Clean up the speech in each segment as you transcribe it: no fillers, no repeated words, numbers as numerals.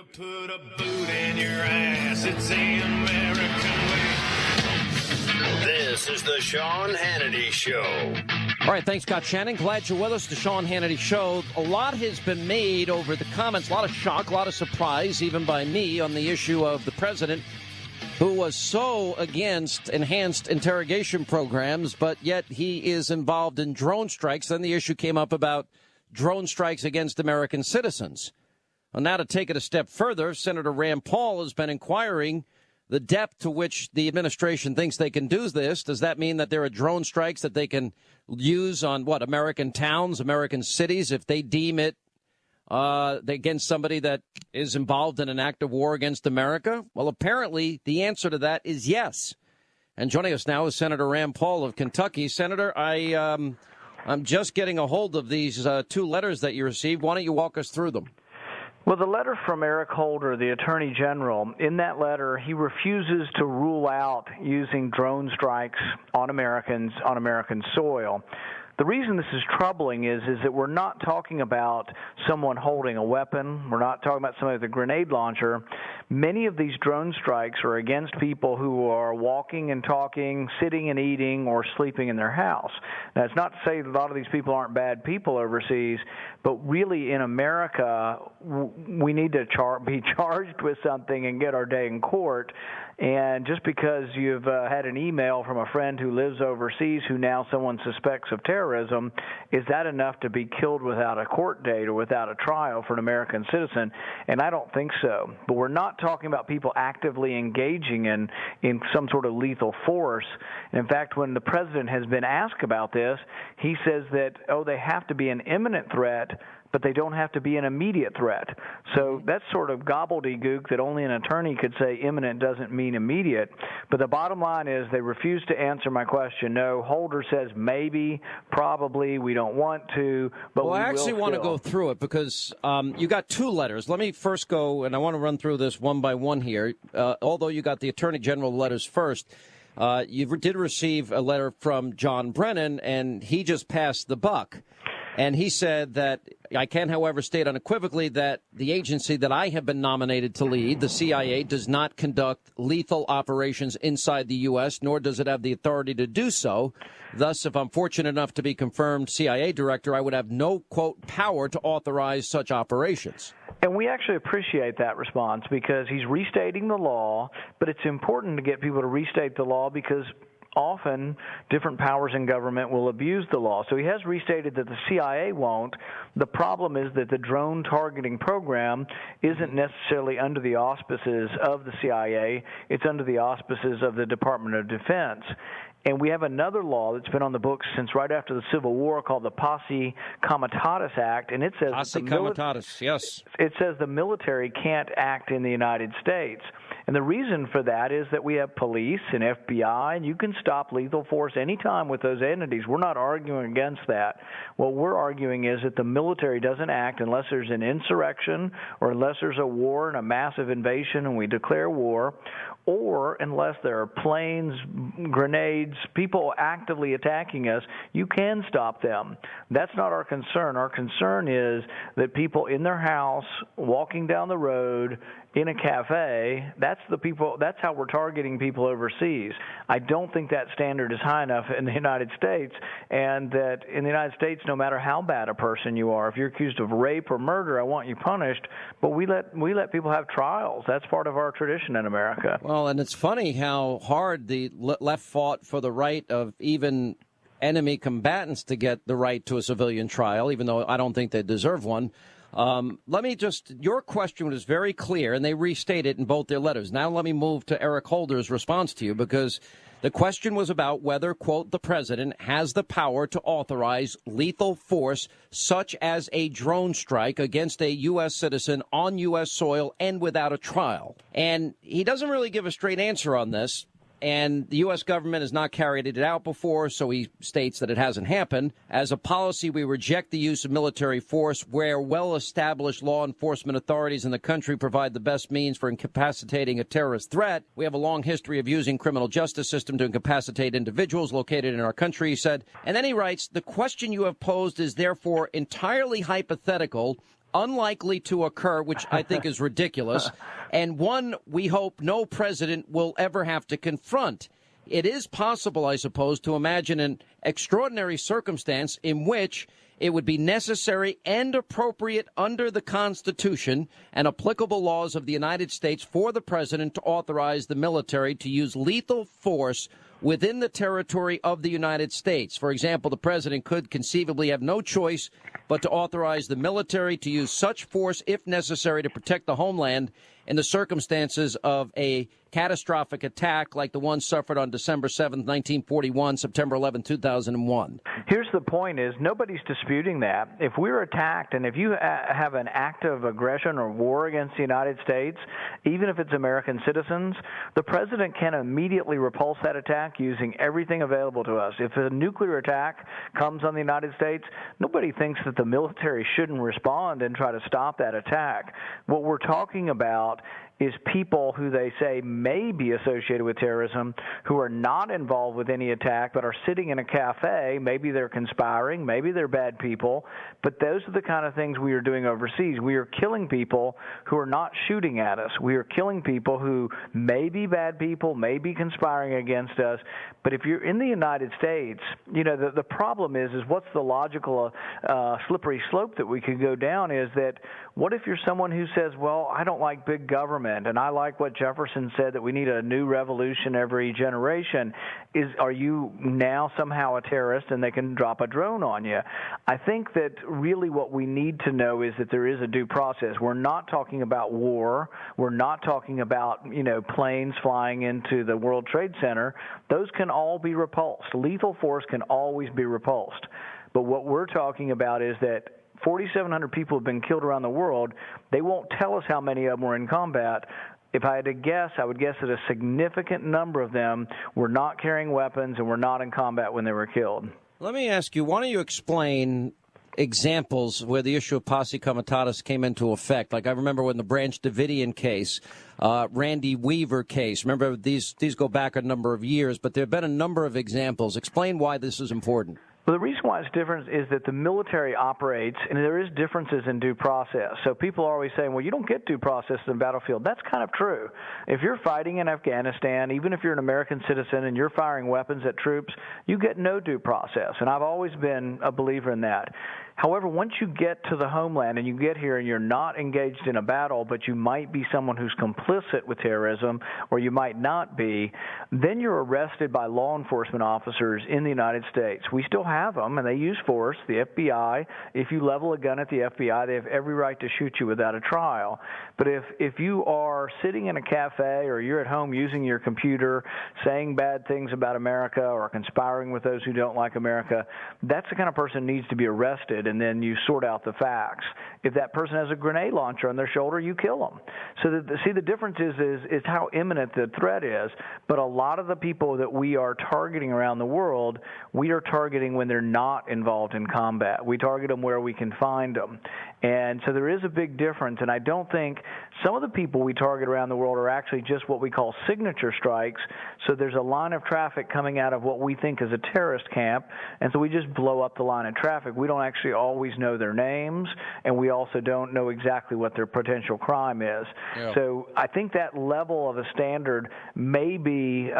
to put a boot in your ass. It's the American way. This is the Sean Hannity Show. All right, thanks, Scott Shannon. Glad you're with us. The Sean Hannity Show. A lot has been made over the comments, a lot of shock, a lot of surprise, even by me, on the issue of the president, who was so against enhanced interrogation programs, but yet he is involved in drone strikes. Then the issue came up about drone strikes against American citizens. Well, now to take it a step further, Senator Rand Paul has been inquiring the depth to which the administration thinks they can do this. Does that mean that there are drone strikes that they can use on, American towns, American cities, if they deem it against somebody that is involved in an act of war against America? Well, apparently the answer to that is yes. And joining us now is Senator Rand Paul of Kentucky. Senator, I'm just getting a hold of these two letters that you received. Why don't you walk us through them? Well, the letter from Eric Holder, the Attorney General, in that letter, he refuses to rule out using drone strikes on Americans, on American soil. The reason this is troubling is that we're not talking about someone holding a weapon. We're not talking about somebody with a grenade launcher. Many of these drone strikes are against people who are walking and talking, sitting and eating, or sleeping in their house. Now, it's not to say that a lot of these people aren't bad people overseas, but really in America, we need to be charged with something and get our day in court. And just because you've had an email from a friend who lives overseas who now someone suspects of terrorism, is that enough to be killed without a court date or without a trial for an American citizen? And I don't think so. But we're not talking about people actively engaging in some sort of lethal force. And in fact, when the president has been asked about this, he says that, they have to be an imminent threat, but they don't have to be an immediate threat. So that's sort of gobbledygook that only an attorney could say imminent doesn't mean immediate. But the bottom line is they refuse to answer my question. No, Holder says maybe, probably, we don't want to, but I actually want to go through it because you got two letters. Let me first go, and I want to run through this one by one here. Although you got the Attorney General letters first, you did receive a letter from John Brennan, and he just passed the buck. And he said that, I can, however, state unequivocally that the agency that I have been nominated to lead, the CIA, does not conduct lethal operations inside the U.S., nor does it have the authority to do so. Thus, if I'm fortunate enough to be confirmed CIA director, I would have no, quote, power to authorize such operations. And we actually appreciate that response because he's restating the law, but it's important to get people to restate the law because often different powers in government will abuse the law. So he has restated that the CIA won't. The problem is that the drone targeting program isn't necessarily under the auspices of the CIA. It's under the auspices of the Department of Defense. And we have another law that's been on the books since right after the Civil War called the Posse Comitatus Act, and it says Posse Comitatus, yes. It says the military can't act in the United States. And the reason for that is that we have police and FBI, and you can stop lethal force anytime with those entities. We're not arguing against that. What we're arguing is that the military doesn't act unless there's an insurrection or unless there's a war and a massive invasion and we declare war, or unless there are planes, grenades, people actively attacking us. You can stop them. That's not our concern. Our concern is that people in their house, walking down the road, in a cafe, that's how we're targeting people overseas. I don't think that standard is high enough in the United States, and that in the United States, no matter how bad a person you are, if you're accused of rape or murder, I want you punished, but we let people have trials. That's part of our tradition in America. Well, and it's funny how hard the left fought for the right of even enemy combatants to get the right to a civilian trial, even though I don't think they deserve one. Your question was very clear, and they restate it in both their letters. Now let me move to Eric Holder's response to you, because the question was about whether, quote, the president has the power to authorize lethal force such as a drone strike against a U.S. citizen on U.S. soil and without a trial. And he doesn't really give a straight answer on this. And the U.S. government has not carried it out before, so he states that it hasn't happened. As a policy, we reject the use of military force where well-established law enforcement authorities in the country provide the best means for incapacitating a terrorist threat. We have a long history of using criminal justice system to incapacitate individuals located in our country, he said. And then he writes, the question you have posed is therefore entirely hypothetical, unlikely to occur, which I think is ridiculous, and one we hope no president will ever have to confront. It is possible, I suppose, to imagine an extraordinary circumstance in which it would be necessary and appropriate under the Constitution and applicable laws of the United States for the president to authorize the military to use lethal force within the territory of the United States. For example, the president could conceivably have no choice but to authorize the military to use such force if necessary to protect the homeland in the circumstances of a catastrophic attack like the one suffered on December 7th, 1941, September 11, 2001. Here's the point is nobody's disputing that. If we're attacked and if you have an act of aggression or war against the United States, even if it's American citizens, the president can immediately repulse that attack using everything available to us. If a nuclear attack comes on the United States, nobody thinks that the military shouldn't respond and try to stop that attack. What we're talking about is people who they say may be associated with terrorism who are not involved with any attack but are sitting in a cafe. Maybe they're conspiring, maybe they're bad people, but those are the kind of things we are doing overseas. We are killing people who are not shooting at us. We are killing people who may be bad people, may be conspiring against us, but if you're in the United States, you know, the problem is what's the logical slippery slope that we could go down is that what if you're someone who says, well, I don't like big government, and I like what Jefferson said, that we need a new revolution every generation. Are you now somehow a terrorist and they can drop a drone on you? I think that really what we need to know is that there is a due process. We're not talking about war. We're not talking about, you know, planes flying into the World Trade Center. Those can all be repulsed. Lethal force can always be repulsed. But what we're talking about is that 4,700 people have been killed around the world. They won't tell us how many of them were in combat. If I had to guess, I would guess that a significant number of them were not carrying weapons and were not in combat when they were killed. Let me ask you, why don't you explain examples where the issue of posse comitatus came into effect? Like I remember when the Branch Davidian case, Randy Weaver case. Remember, these go back a number of years, but there have been a number of examples. Explain why this is important. Well, the reason why it's different is that the military operates, and there is differences in due process. So people are always saying, well, you don't get due process in the battlefield. That's kind of true. If you're fighting in Afghanistan, even if you're an American citizen and you're firing weapons at troops, you get no due process. And I've always been a believer in that. However, once you get to the homeland and you get here and you're not engaged in a battle, but you might be someone who's complicit with terrorism, or you might not be, then you're arrested by law enforcement officers in the United States. We still have them, and they use force. The FBI, if you level a gun at the FBI, they have every right to shoot you without a trial. But if you are sitting in a cafe or you're at home using your computer, saying bad things about America or conspiring with those who don't like America, that's the kind of person who needs to be arrested, and then you sort out the facts. If that person has a grenade launcher on their shoulder, you kill them. So the difference is how imminent the threat is. But a lot of the people that we are targeting around the world, we are targeting when they're not involved in combat. We target them where we can find them. And so there is a big difference, and I don't think some of the people we target around the world are actually just what we call signature strikes. So there's a line of traffic coming out of what we think is a terrorist camp, and so we just blow up the line of traffic. We don't actually always know their names, and we also don't know exactly what their potential crime is. Yeah. So I think that level of a standard may be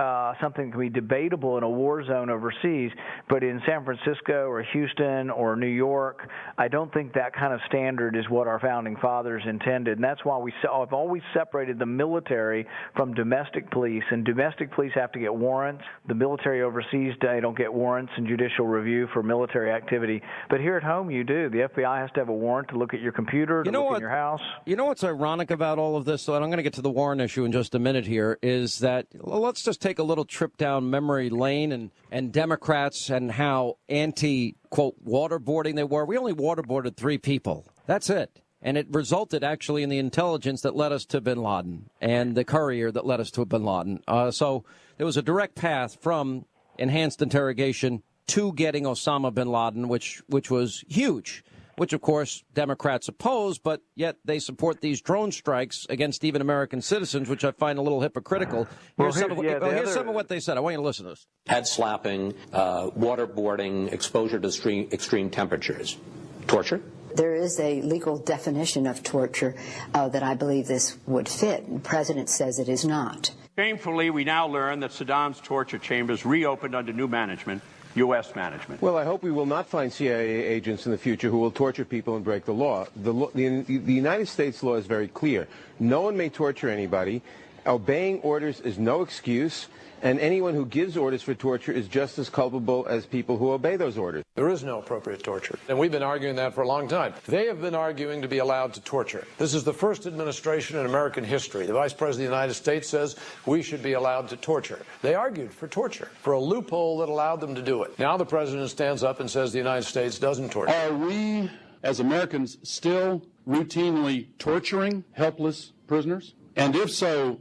something that can be debatable in a war zone overseas, but in San Francisco or Houston or New York, I don't think that kind of standard is what our founding fathers intended, and that's why I've always separated the military from domestic police, and domestic police have to get warrants. The military overseas, they don't get warrants and judicial review for military activity, but here at home you do. The FBI has to have a warrant to look at your computer, to look in your house. You know what's ironic about all of this, and I'm going to get to the warrant issue in just a minute here, is that let's just take a little trip down memory lane and Democrats and how anti-quote waterboarding they were. We only waterboarded 3 people. That's it. And it resulted actually in the intelligence that led us to bin Laden and the courier that led us to bin Laden. So there was a direct path from enhanced interrogation to getting Osama bin Laden, which was huge, which, of course, Democrats oppose, but yet they support these drone strikes against even American citizens, which I find a little hypocritical. Here's some of what they said. I want you to listen to this. Head slapping, waterboarding, exposure to extreme temperatures. Torture? There is a legal definition of torture that I believe this would fit. The president says it is not. Shamefully, we now learn that Saddam's torture chambers reopened under new management, U.S. management. Well, I hope we will not find CIA agents in the future who will torture people and break the law. The United States law is very clear. No one may torture anybody. Obeying orders is no excuse, and anyone who gives orders for torture is just as culpable as people who obey those orders. There is no appropriate torture, and we've been arguing that for a long time. They have been arguing to be allowed to torture. This is the first administration in American history. The Vice President of the United States says we should be allowed to torture. They argued for torture, for a loophole that allowed them to do it. Now the president stands up and says the United States doesn't torture. Are we, as Americans, still routinely torturing helpless prisoners? And if so,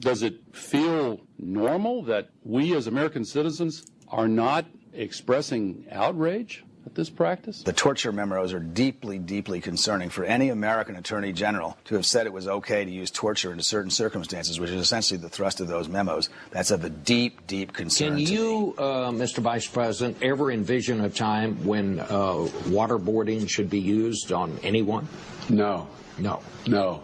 does it feel normal that we as American citizens are not expressing outrage at this practice? The torture memos are deeply, deeply concerning for any American attorney general to have said it was okay to use torture in certain circumstances, which is essentially the thrust of those memos. That's of a deep, deep concern. Can you, Mr. Vice President, ever envision a time when waterboarding should be used on anyone? No. No. No.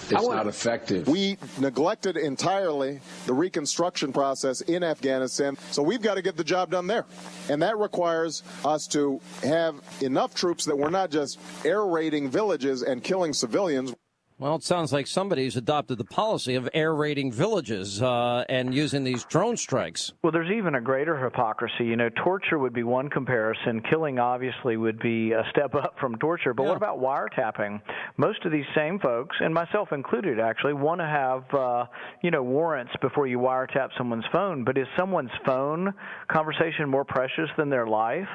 It's not effective. We neglected entirely the reconstruction process in Afghanistan, so we've got to get the job done there. And that requires us to have enough troops that we're not just air raiding villages and killing civilians. Well, it sounds like somebody's adopted the policy of air raiding villages and using these drone strikes. Well, there's even a greater hypocrisy. You know, torture would be one comparison. Killing, obviously, would be a step up from torture. But what about wiretapping? Most of these same folks, and myself included, actually, want to have, warrants before you wiretap someone's phone. But is someone's phone conversation more precious than their life?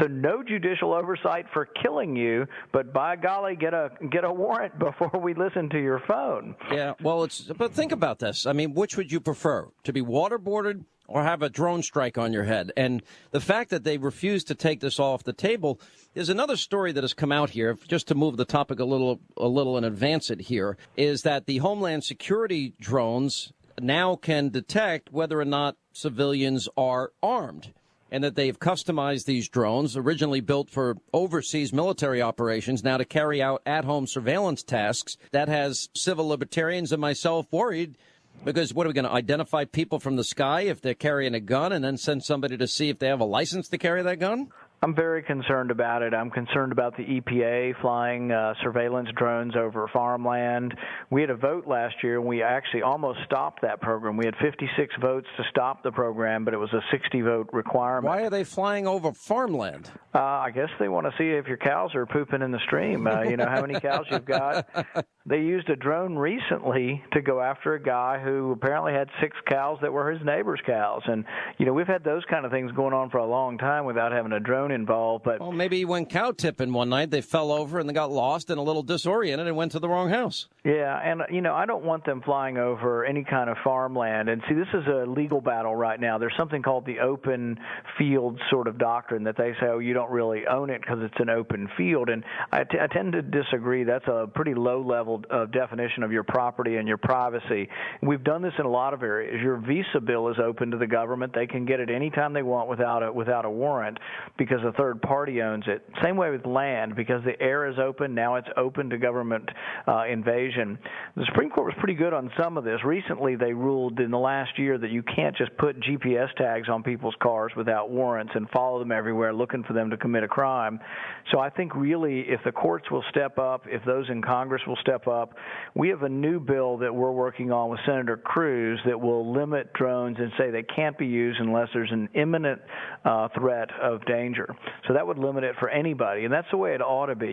So no judicial oversight for killing you, but by golly, get a warrant before we listen to your phone. Yeah, well, but think about this. I mean, which would you prefer, to be waterboarded or have a drone strike on your head? And the fact that they refuse to take this off the table is another story that has come out here, just to move the topic a little and advance it here, is that the Homeland Security drones now can detect whether or not civilians are armed, and that they've customized these drones, originally built for overseas military operations, now to carry out at-home surveillance tasks. That has civil libertarians and myself worried, because what are we going to identify people from the sky if they're carrying a gun and then send somebody to see if they have a license to carry that gun? I'm very concerned about it. I'm concerned about the EPA flying surveillance drones over farmland. We had a vote last year, and we actually almost stopped that program. We had 56 votes to stop the program, but it was a 60-vote requirement. Why are they flying over farmland? I guess they want to see if your cows are pooping in the stream. How many cows you've got. They used a drone recently to go after a guy who apparently had 6 cows that were his neighbor's cows. And, we've had those kind of things going on for a long time without having a drone involved. But maybe he went cow tipping one night. They fell over and they got lost and a little disoriented and went to the wrong house. Yeah, and, I don't want them flying over any kind of farmland. And, see, this is a legal battle right now. There's something called the open field sort of doctrine that they say, you don't really own it because it's an open field. And I tend to disagree. That's a pretty low-level definition of your property and your privacy. We've done this in a lot of areas. Your visa bill is open to the government. They can get it anytime they want without a warrant because a third party owns it. Same way with land, because the air is open. Now it's open to government invasion. The Supreme Court was pretty good on some of this. Recently, they ruled in the last year that you can't just put GPS tags on people's cars without warrants and follow them everywhere looking for them to commit a crime. So I think really if the courts will step up, if those in Congress will step up, we have a new bill that we're working on with Senator Cruz that will limit drones and say they can't be used unless there's an imminent threat of danger. So that would limit it for anybody, and that's the way it ought to be.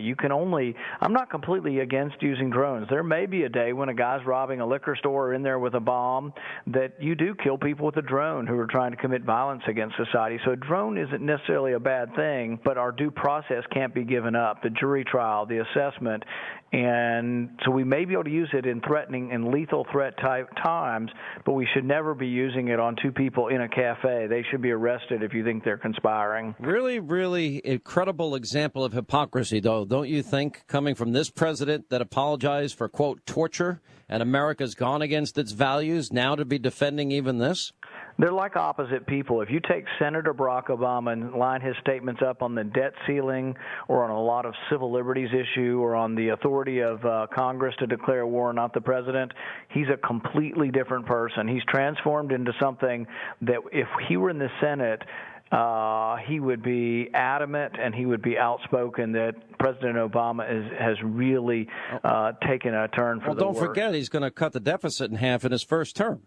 I'm not completely against using drones. There may be a day when a guy's robbing a liquor store or in there with a bomb that you do kill people with a drone who are trying to commit violence against society. So a drone isn't necessarily a bad thing, but our due process can't be given up, the jury trial, the assessment. And so we may be able to use it in threatening and lethal threat type times, but we should never be using it on 2 people in a cafe. They should be arrested if you think they're conspiring. Really, really incredible example of hypocrisy, though, don't you think, coming from this president that apologized for, quote, torture, and America's gone against its values, now to be defending even this? They're like opposite people. If you take Senator Barack Obama and line his statements up on the debt ceiling or on a lot of civil liberties issue or on the authority of Congress to declare war, not the president, he's a completely different person. He's transformed into something that if he were in the Senate, he would be adamant and he would be outspoken that President Obama has really taken a turn for the worse. Don't forget, he's going to cut the deficit in half in his first term.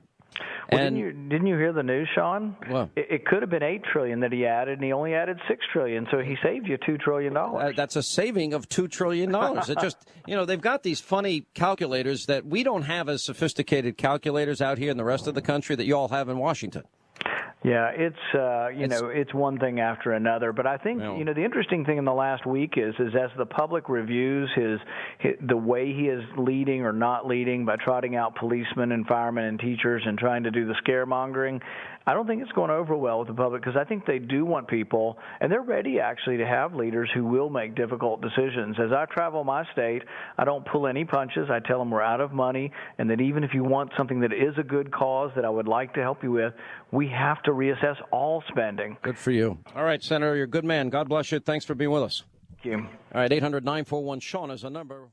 Well, didn't you hear the news, Sean? Well, it could have been $8 trillion that he added, and he only added $6 trillion, so he saved you $2 trillion. That's a saving of $2 trillion. It just, they've got these funny calculators that we don't have as sophisticated calculators out here in the rest of the country that you all have in Washington. Yeah, it's one thing after another. But I think, the interesting thing in the last week is as the public reviews the way he is leading or not leading by trotting out policemen and firemen and teachers and trying to do the scaremongering, I don't think it's going over well with the public because I think they do want people, and they're ready actually to have leaders who will make difficult decisions. As I travel my state, I don't pull any punches. I tell them we're out of money and that even if you want something that is a good cause that I would like to help you with, we have to reassess all spending. Good for you. All right, Senator, you're a good man. God bless you. Thanks for being with us. Thank you. All right, 800-941-SEAN is the number.